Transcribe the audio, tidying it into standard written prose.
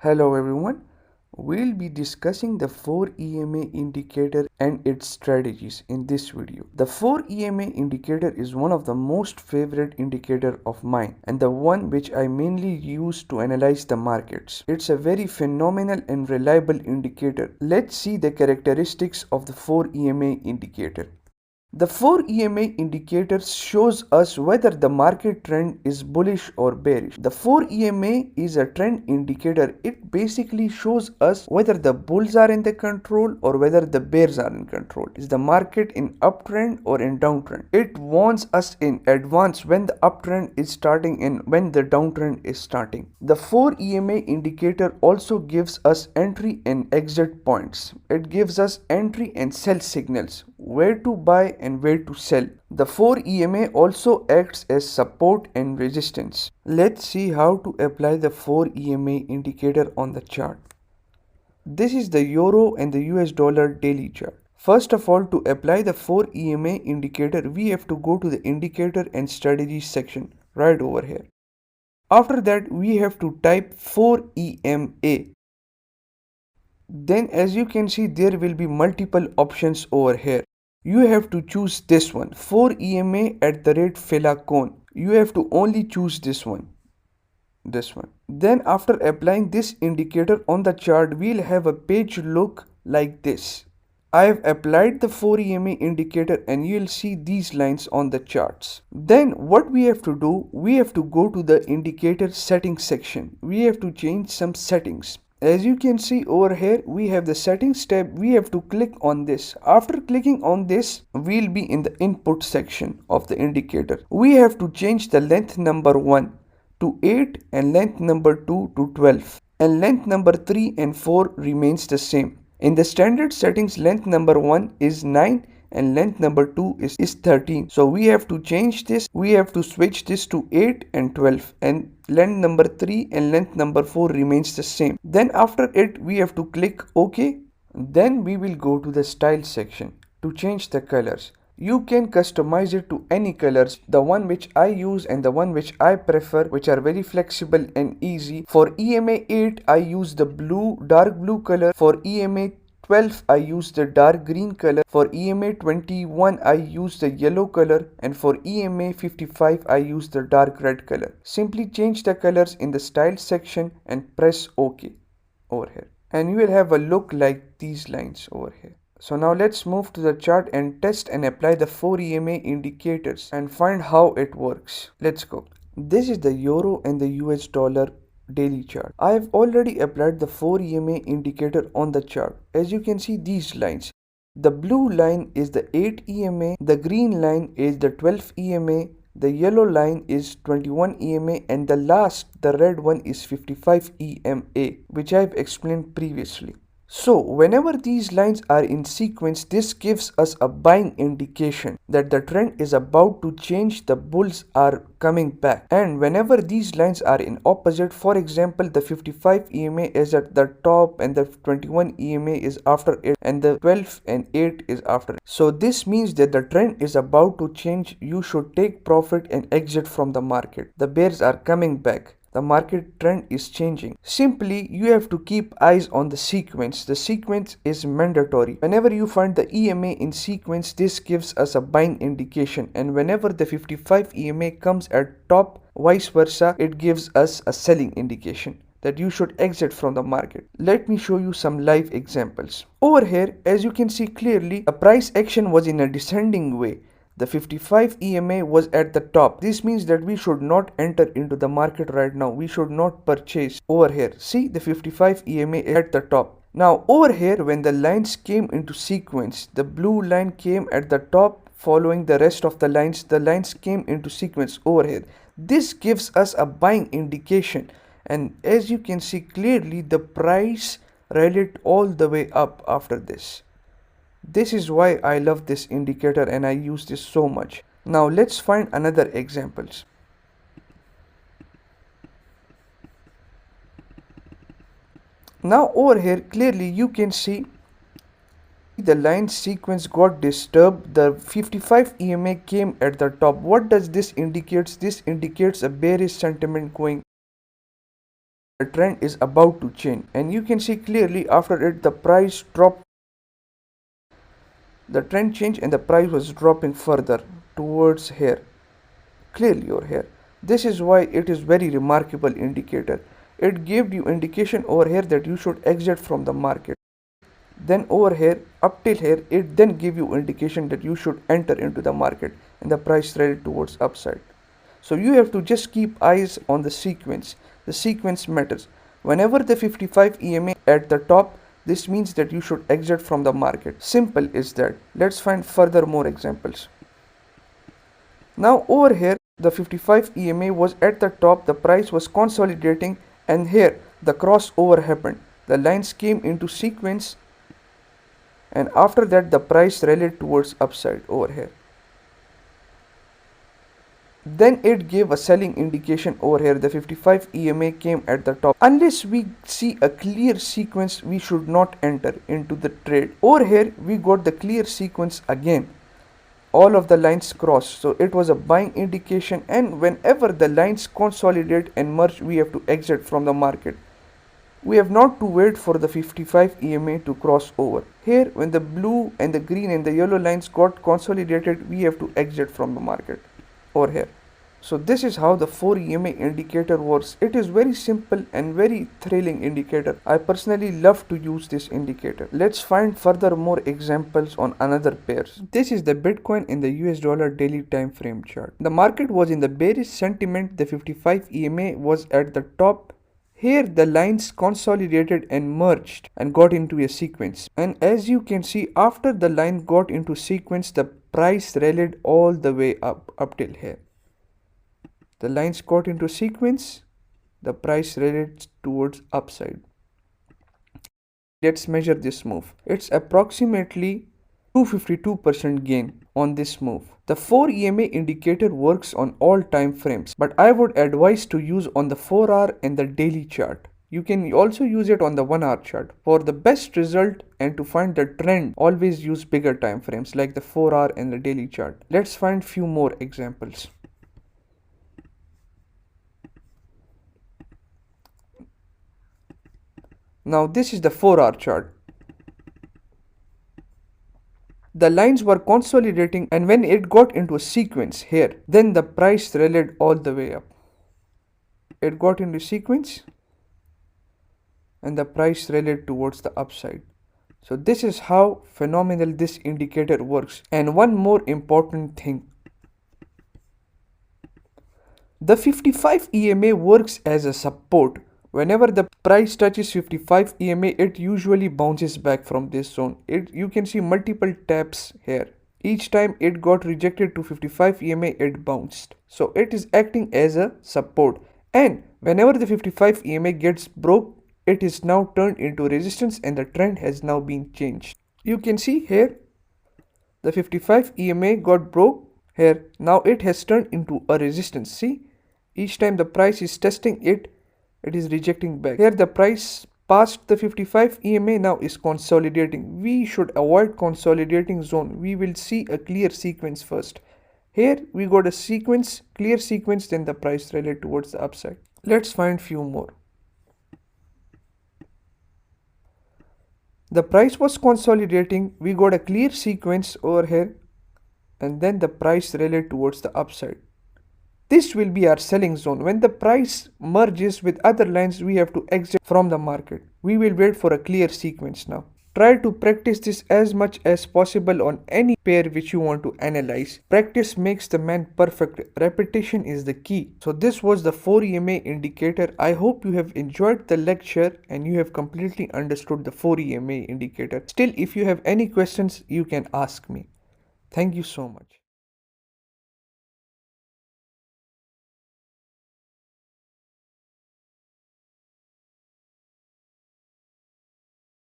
Hello everyone, we'll be discussing the 4 EMA indicator and its strategies in this video. The 4 EMA indicator is one of the most favorite indicator of mine and the one which I mainly use to analyze the markets. It's a very phenomenal and reliable indicator. Let's see the characteristics of the 4 EMA indicator. The 4 EMA indicators shows us whether the market trend is bullish or bearish. The 4 EMA is a trend indicator. It basically shows us whether the bulls are in the control or whether the bears are in control. Is the market in uptrend or in downtrend? It warns us in advance when the uptrend is starting and when the downtrend is starting. The 4 EMA indicator also gives us entry and exit points. It gives us entry and sell signals, where to buy and where to sell. The 4 EMA also acts as support and resistance. Let's see how to apply the 4 EMA indicator on the chart. This is the euro and the US dollar daily chart. First of all, to apply the 4 EMA indicator, we have to go to the indicator and strategy section right over here. After that, we have to type 4 EMA. Then as you can see, there will be multiple options over here. You have to choose this one, 4 EMA at the rate Felacon. You have to only choose this one. Then after applying this indicator on the chart, we'll have a page look like this. I have applied the 4 EMA indicator and you'll see these lines on the charts. Then what we have to do, we have to go to the indicator settings section. We have to change some settings. As you can see over here, we have the settings tab. We have to click on this. After clicking on this, we'll be in the input section of the indicator. We have to change the length number 1 to 8 and length number 2 to 12. And length number 3 and 4 remains the same. In the standard settings, length number 1 is 9 and length number 2 is 13. So we have to change this. We have to switch this to 8 and 12, and length number 3 and length number 4 remains the same. Then after it, we have to click OK. Then we will go to the style section to change the colors. You can customize it to any colors. The one which I use and the one which I prefer, which are very flexible and easy. For EMA 8, I use the dark blue color. For EMA 12, I use the dark green color. For EMA 21, I use the yellow color. And for EMA 55, I use the dark red color. Simply change the colors in the style section and press OK over here. And you will have a look like these lines over here. So now let's move to the chart and test and apply the 4 EMA indicators and find how it works. Let's go. This is the euro and the US dollar daily chart. I have already applied the 4 EMA indicator on the chart. As you can see these lines. The blue line is the 8 EMA, the green line is the 12 EMA, the yellow line is 21 EMA, and the red one is 55 EMA, which I have explained previously. So whenever these lines are in sequence, this gives us a buying indication that the trend is about to change, the bulls are coming back. And whenever these lines are in opposite, for example, the 55 EMA is at the top and the 21 EMA is after it and the 12 and 8 is after it. So this means that the trend is about to change. You should take profit and exit from the market. The bears are coming back. The market trend is changing. Simply, you have to keep eyes on the sequence. The sequence is mandatory. Whenever you find the EMA in sequence, this gives us a buying indication. And whenever the 55 EMA comes at top, vice versa, it gives us a selling indication that you should exit from the market. Let me show you some live examples. Over here, as you can see clearly, a price action was in a descending way. The 55 EMA was at the top. This means that we should not enter into the market right now. We should not purchase over here. See, the 55 EMA at the top. Now over here, when the lines came into sequence, the blue line came at the top following the rest of the lines came into sequence over here. This gives us a buying indication. And as you can see clearly, the price rallied all the way up after this. This is why I love this indicator and I use this so much. Now let's find another examples. Now over here clearly you can see the line sequence got disturbed. The 55 EMA came at the top. What does this indicate? This indicates a bearish sentiment going the trend is about to change, and you can see clearly after it the price dropped. The trend changed and the price was dropping further towards here, clearly over here. This is why it is very remarkable indicator. It gave you indication over here that you should exit from the market. Then over here up till here it then give you indication that you should enter into the market, and the price traded towards upside. So you have to just keep eyes on the sequence. The sequence matters. Whenever the 55 EMA at the top, this means that you should exit from the market. Simple is that. Let's find further more examples. Now over here the 55 EMA was at the top, the price was consolidating, and here the crossover happened. The lines came into sequence, and after that the price rallied towards upside over here. Then it gave a selling indication over here. The 55 EMA came at the top. Unless we see a clear sequence, we should not enter into the trade. Over here we got the clear sequence again. All of the lines crossed, so it was a buying indication, and whenever the lines consolidate and merge, we have to exit from the market. We have not to wait for the 55 EMA to cross over. Here when the blue and the green and the yellow lines got consolidated, we have to exit from the market over here. So this is how the 4 EMA indicator works. It is very simple and very thrilling indicator. I personally love to use this indicator. Let's find further more examples on another pairs. This is the Bitcoin in the US dollar daily time frame chart. The market was in the bearish sentiment. The 55 EMA was at the top. Here the lines consolidated and merged and got into a sequence. And as you can see, after the line got into sequence, the price rallied all the way up till here. The lines got into sequence, the price rallied towards upside. Let's measure this move. It's approximately 252% gain on this move. The 4 EMA indicator works on all time frames, but I would advise to use on the 4-hour and the daily chart. You can also use it on the 1-hour chart. For the best result and to find the trend, always use bigger time frames like the 4-hour and the daily chart. Let's find few more examples. Now this is the 4-hour chart. The lines were consolidating, and when it got into a sequence here, then the price rallied all the way up. It got into sequence and the price rallied towards the upside. So this is how phenomenal this indicator works. And one more important thing. The 55 EMA works as a support. Whenever the price touches 55 EMA, it usually bounces back from this zone. You can see multiple taps here. Each time it got rejected to 55 EMA, it bounced. So it is acting as a support. And whenever the 55 EMA gets broke, it is now turned into resistance, and the trend has now been changed. You can see here, the 55 EMA got broke here. Now it has turned into a resistance. See, each time the price is testing it, it is rejecting back. Here the price past the 55 EMA now is consolidating. We should avoid consolidating zone. We will see a clear sequence first. Here we got a sequence, clear sequence, then the price rallied towards the upside. Let's find few more. The price was consolidating. We got a clear sequence over here, and then the price rallied towards the upside. This will be our selling zone. When the price merges with other lines, we have to exit from the market. We will wait for a clear sequence now. Try to practice this as much as possible on any pair which you want to analyze. Practice makes the man perfect. Repetition is the key. So this was the 4 EMA indicator. I hope you have enjoyed the lecture and you have completely understood the 4 EMA indicator. Still, if you have any questions, you can ask me. Thank you so much.